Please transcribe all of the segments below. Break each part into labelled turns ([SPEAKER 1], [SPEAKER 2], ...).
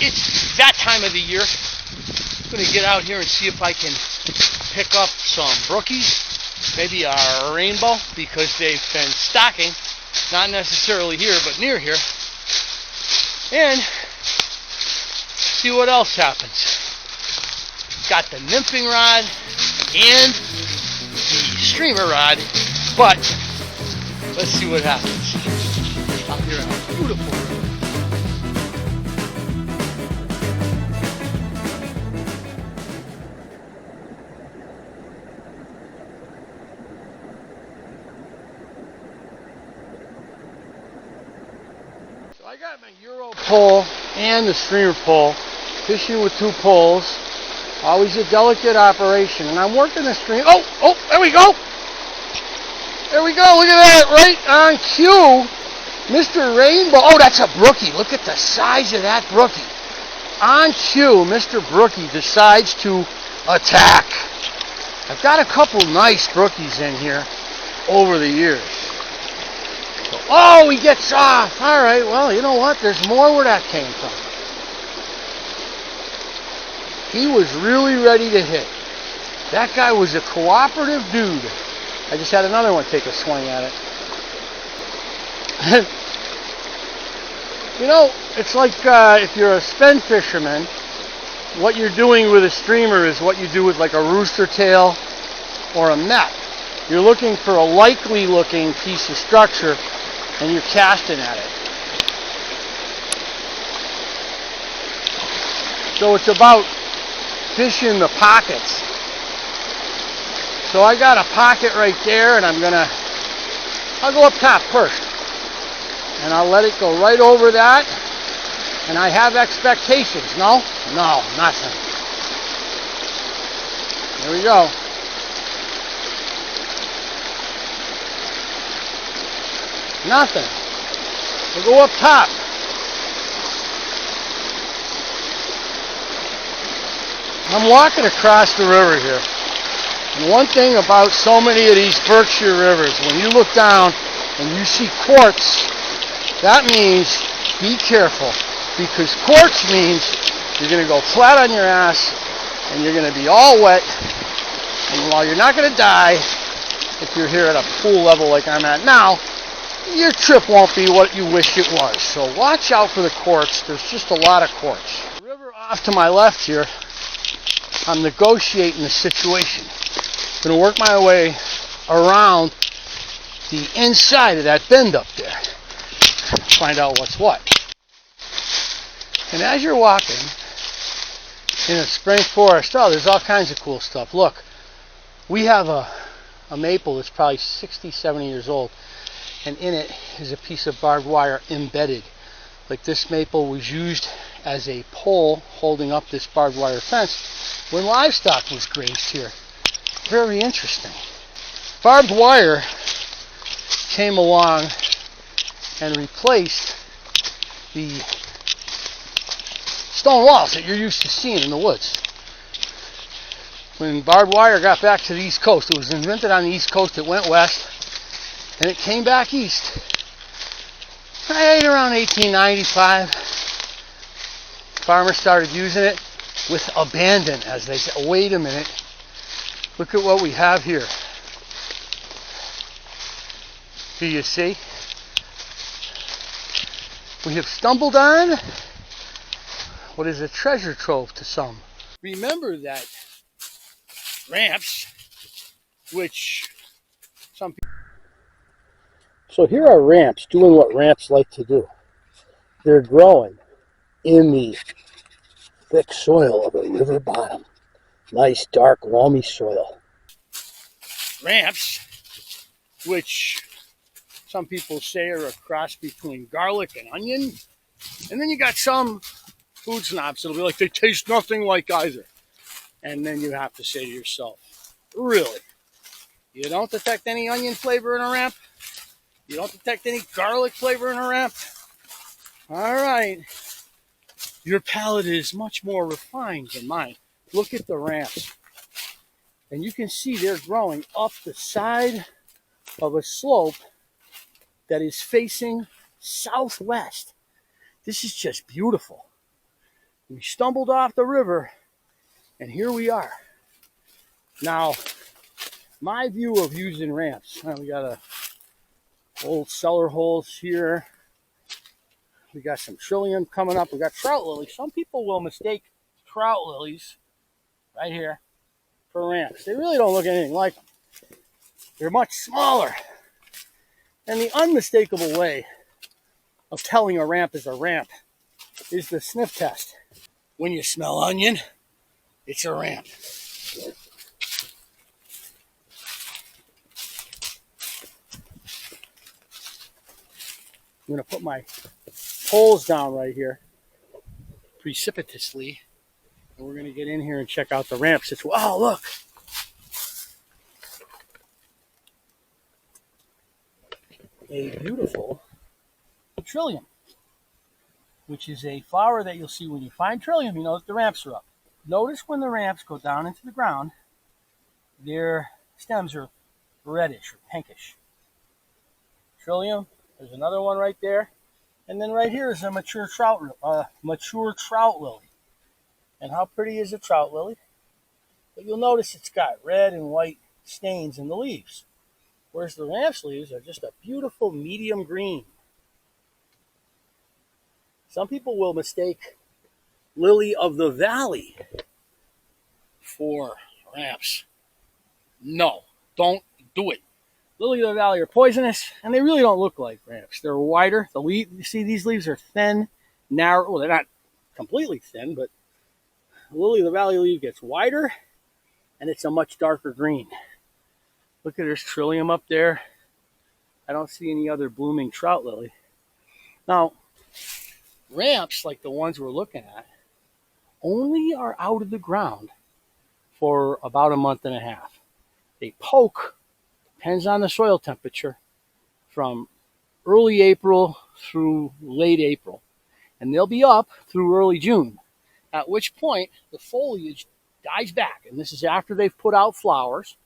[SPEAKER 1] it's that time of the year. I'm going to get out here and see if I can pick up some brookies, maybe a rainbow, because they've been stocking, not necessarily here, but near here, and see what else happens. Got the nymphing rod and the streamer rod, but let's see what happens out here in a beautiful river. So I got my Euro pole and the streamer pole, fishing with 2 poles. Always a delicate operation, and I'm working the stream. Oh, there we go. There we go. Look at that, right on cue. Mr. Rainbow. Oh, that's a brookie. Look at the size of that brookie. On cue, Mr. Brookie decides to attack. I've got a couple nice brookies in here over the years. Oh, he gets off. All right, well, you know what? There's more where that came from. He was really ready to hit. That guy was a cooperative dude. I just had another one take a swing at it. You know, it's like if you're a spin fisherman, what you're doing with a streamer is what you do with like a rooster tail or a net. You're looking for a likely looking piece of structure and you're casting at it. So it's about fishing the pockets. So I got a pocket right there, and I'll go up top first. And I'll let it go right over that. And I have expectations. No, nothing. There we go. Nothing. We'll go up top. I'm walking across the river here. And one thing about so many of these Berkshire rivers, when you look down and you see quartz, that means be careful. Because quartz means you're going to go flat on your ass and you're going to be all wet. And while you're not going to die, if you're here at a pool level like I'm at now, your trip won't be what you wish it was. So watch out for the quartz. There's just a lot of quartz. The river off to my left here, I'm negotiating the situation. I'm going to work my way around the inside of that bend up there. Find out what's what. And as you're walking in a spring forest, there's all kinds of cool stuff. Look, we have a maple that's probably 60, 70 years old. And in it is a piece of barbed wire embedded. Like this maple was used as a pole holding up this barbed wire fence when livestock was grazed here. Very interesting. Barbed wire came along and replaced the stone walls that you're used to seeing in the woods. When barbed wire got back to the East Coast, it was invented on the East Coast, it went west, and it came back east. Right around 1895, farmers started using it with abandon, as they said. Wait a minute, look at what we have here. Do you see? We have stumbled on what is a treasure trove to some. Remember that ramps, which some people... So here are ramps doing what ramps like to do. They're growing in the thick soil of a river bottom. Nice, dark, loamy soil. Ramps, which some people say are a cross between garlic and onion. And then you got some food snobs that'll be like, they taste nothing like either. And then you have to say to yourself, really? You don't detect any onion flavor in a ramp? You don't detect any garlic flavor in a ramp? All right. Your palate is much more refined than mine. Look at the ramps. And you can see they're growing up the side of a slope that is facing southwest. This is just beautiful. We stumbled off the river, and here we are. Now, my view of using ramps, we got a old cellar holes here. We got some trillium coming up. We got trout lilies. Some people will mistake trout lilies right here for ramps. They really don't look anything like them. They're much smaller. And the unmistakable way of telling a ramp is a ramp is the sniff test. When you smell onion, it's a ramp. I'm going to put my poles down right here precipitously, and we're going to get in here and check out the ramps. It's, oh, look. A beautiful trillium, which is a flower that you'll see when you find trillium, you know that the ramps are up. Notice when the ramps go down into the ground, their stems are reddish or pinkish. Trillium, there's another one right there. And then right here is a mature trout lily. And how pretty is a trout lily? But you'll notice it's got red and white stains in the leaves. Whereas the ramps leaves are just a beautiful medium green. Some people will mistake lily of the valley for ramps. No, don't do it. Lily of the valley are poisonous, and they really don't look like ramps. They're wider. You see, these leaves are thin, narrow. Well, they're not completely thin, but the lily of the valley leaf gets wider, and it's a much darker green. Look at there's trillium up there. I don't see any other blooming trout lily. Now, ramps like the ones we're looking at only are out of the ground for about a month and a half. They poke, depends on the soil temperature, from early April through late April. And they'll be up through early June, at which point the foliage dies back. And this is after they've put out flowers.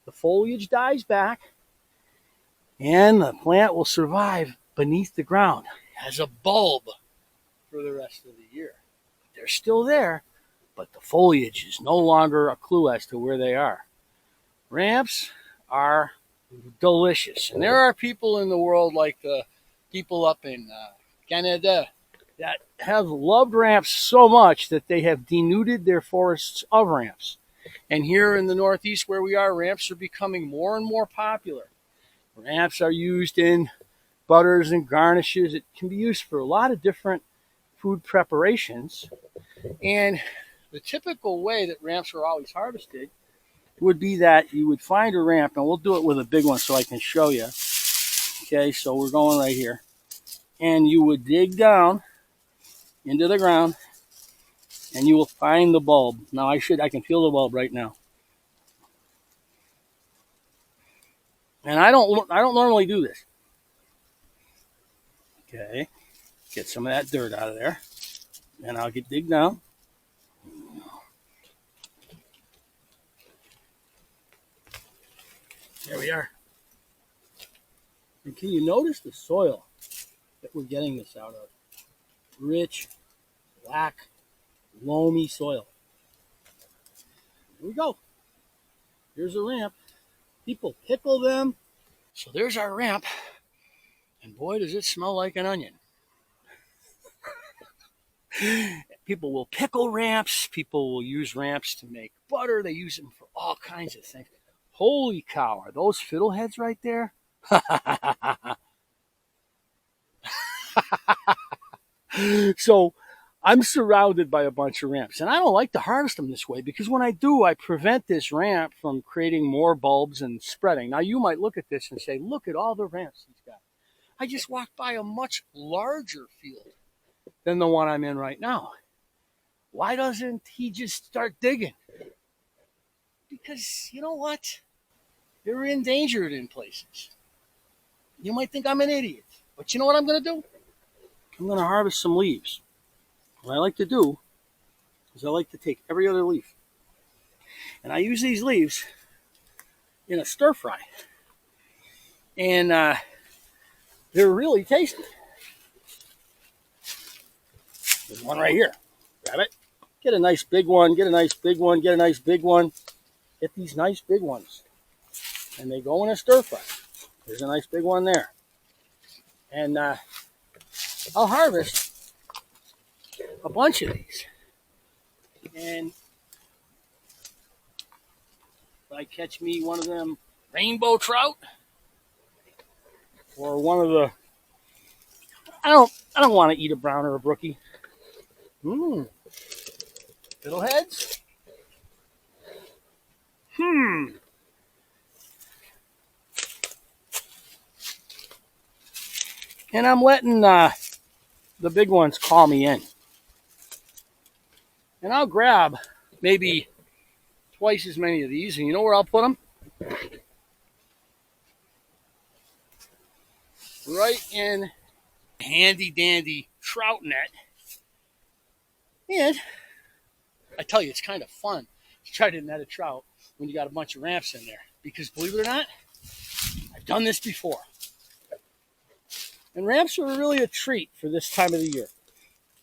[SPEAKER 1] The foliage dies back, and the plant will survive beneath the ground as a bulb for the rest of the year. They're still there, but the foliage is no longer a clue as to where they are. Ramps are delicious. And there are people in the world, like the people up in Canada, that have loved ramps so much that they have denuded their forests of ramps. And here in the Northeast where we are, ramps are becoming more and more popular. Ramps are used in butters and garnishes. It can be used for a lot of different food preparations. And the typical way that ramps are always harvested would be that you would find a ramp, and we'll do it with a big one so I can show you. Okay, so we're going right here. And you would dig down into the ground, and you will find the bulb. Now I can feel the bulb right now. And I don't normally do this. Okay, get some of that dirt out of there, and I'll dig down. There we are. And can you notice the soil that we're getting this out of? Rich, black, loamy soil. Here we go. Here's a ramp. People pickle them. So there's our ramp. And boy, does it smell like an onion. People will pickle ramps. People will use ramps to make butter. They use them for all kinds of things. Holy cow, are those fiddleheads right there? So I'm surrounded by a bunch of ramps, and I don't like to harvest them this way because when I do, I prevent this ramp from creating more bulbs and spreading. Now, you might look at this and say, look at all the ramps he's got. I just walked by a much larger field than the one I'm in right now. Why doesn't he just start digging? Because, you know what? They're endangered in places. You might think I'm an idiot, but you know what I'm going to do? I'm going to harvest some leaves. What I like to do is I like to take every other leaf, and I use these leaves in a stir fry, and they're really tasty. There's one right here, Grab it. Get a nice big one, get a nice big one, get a nice big one. Get these nice big ones. And they go in a stir fry. There's a nice big one there. And I'll harvest a bunch of these. And if I catch me one of them rainbow trout, or one of the, I don't want to eat a brown or a brookie. Fiddleheads. And I'm letting the big ones call me in. And I'll grab maybe twice as many of these, and you know where I'll put them? Right in a handy dandy trout net. And I tell you, it's kind of fun to try to net a trout when you got a bunch of ramps in there. Because believe it or not, I've done this before. And ramps are really a treat for this time of the year.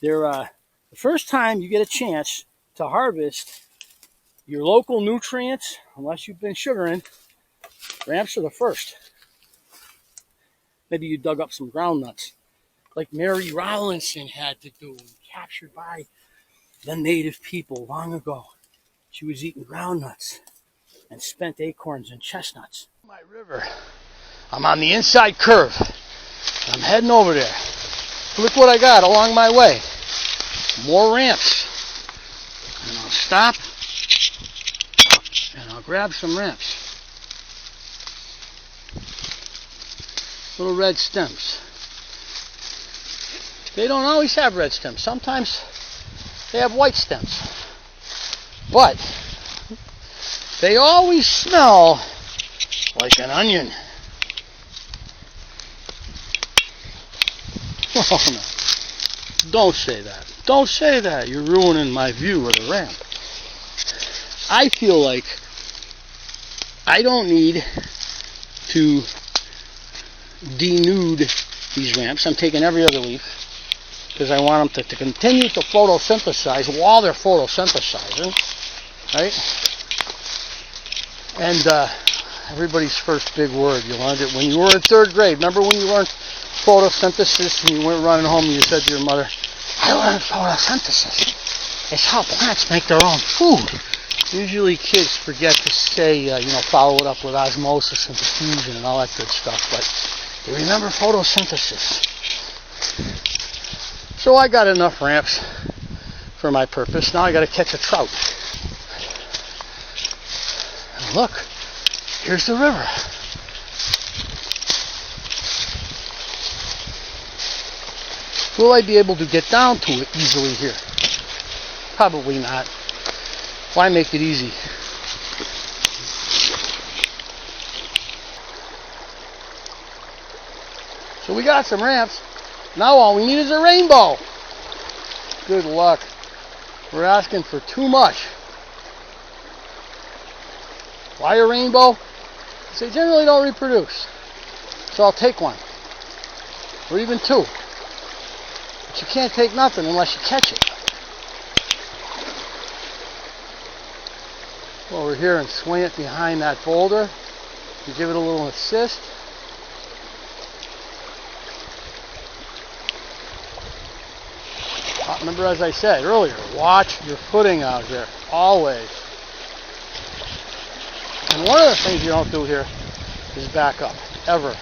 [SPEAKER 1] They're the first time you get a chance to harvest your local nutrients, unless you've been sugaring. Ramps are the first. Maybe you dug up some ground nuts, like Mary Rowlandson had to do, captured by the native people long ago. She was eating ground nuts and spent acorns and chestnuts. My river. I'm on the inside curve. I'm heading over there. Look what I got along my way. More ramps. And I'll stop and I'll grab some ramps. Little red stems. They don't always have red stems. Sometimes they have white stems. But they always smell like an onion. Oh no. Don't say that. Don't say that. You're ruining my view of the ramp. I feel like I don't need to denude these ramps. I'm taking every other leaf because I want them to continue to photosynthesize while they're photosynthesizing, right? And everybody's first big word, you learned it when you were in 3rd grade. Remember when you learned photosynthesis and you went running home and you said to your mother, I learned photosynthesis. It's how plants make their own food. Usually kids forget to say, follow it up with osmosis and diffusion and all that good stuff, but they remember photosynthesis. So I got enough ramps for my purpose. Now I got to catch a trout. And look, here's the river. Will I be able to get down to it easily here? Probably not. Why make it easy? So we got some ramps. Now all we need is a rainbow. Good luck. We're asking for too much. Why a rainbow? Because they generally don't reproduce. So I'll take one. Or even two. But you can't take nothing unless you catch it. Go over here and swing it behind that boulder. You give it a little assist. Remember, as I said earlier, watch your footing out here, always. And one of the things you don't do here is back up, ever. I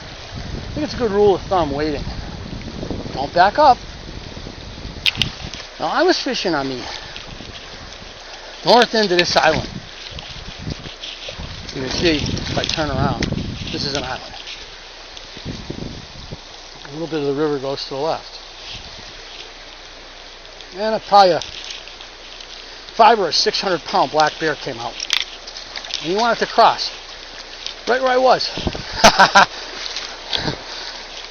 [SPEAKER 1] think it's a good rule of thumb, waiting. Don't back up. Now, I was fishing on the north end of this island. You can see, if I turn around, this is an island. A little bit of the river goes to the left. And probably a 500 or 600 pound black bear came out. And he wanted to cross. Right where I was.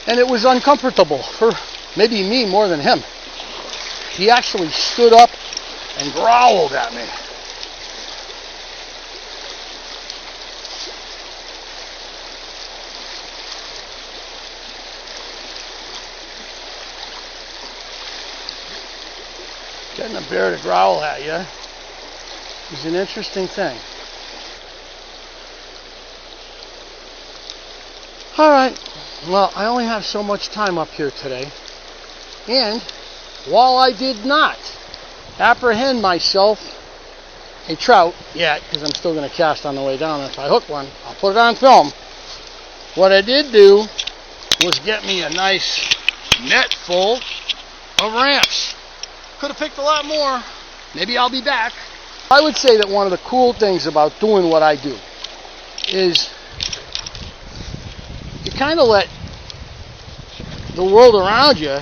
[SPEAKER 1] And it was uncomfortable for maybe me more than him. He actually stood up and growled at me. Getting a bear to growl at you is an interesting thing. Alright, well, I only have so much time up here today. And while I did not apprehend myself a trout yet, because I'm still going to cast on the way down, and if I hook one, I'll put it on film. What I did do was get me a nice net full of ramps. Could have picked a lot more. Maybe I'll be back. I would say that one of the cool things about doing what I do is you kind of let the world around you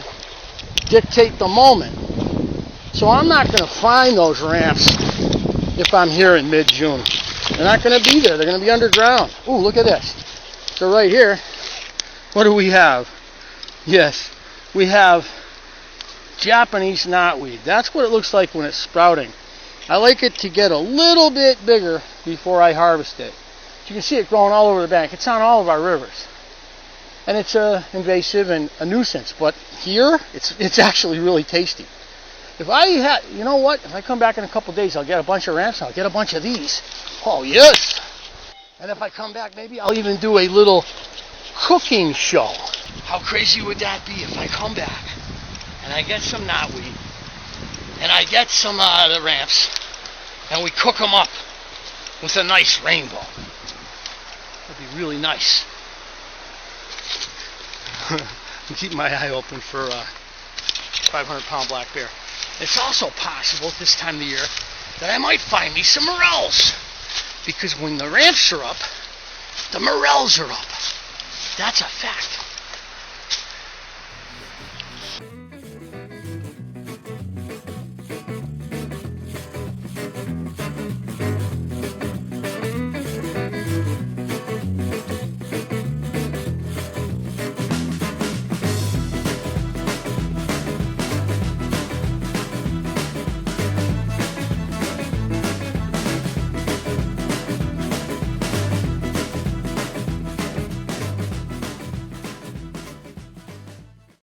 [SPEAKER 1] dictate the moment. So I'm not going to find those ramps if I'm here in mid-June. They're not going to be there. They're going to be underground. Ooh, look at this. So right here, what do we have? Yes, we have Japanese knotweed. That's what it looks like when it's sprouting. I like it to get a little bit bigger before I harvest it. You can see it growing all over the bank. It's on all of our rivers. And it's invasive and a nuisance. But here, it's actually really tasty. If I had, you know what? If I come back in a couple days, I'll get a bunch of ramps. I'll get a bunch of these. Oh, yes. And if I come back, maybe I'll even do a little cooking show. How crazy would that be if I come back and I get some knotweed and I get some the ramps and we cook them up with a nice rainbow? That'd be really nice. I'm keeping my eye open for 500-pound black bear. It's also possible at this time of the year that I might find me some morels, because when the ramps are up, the morels are up. That's a fact.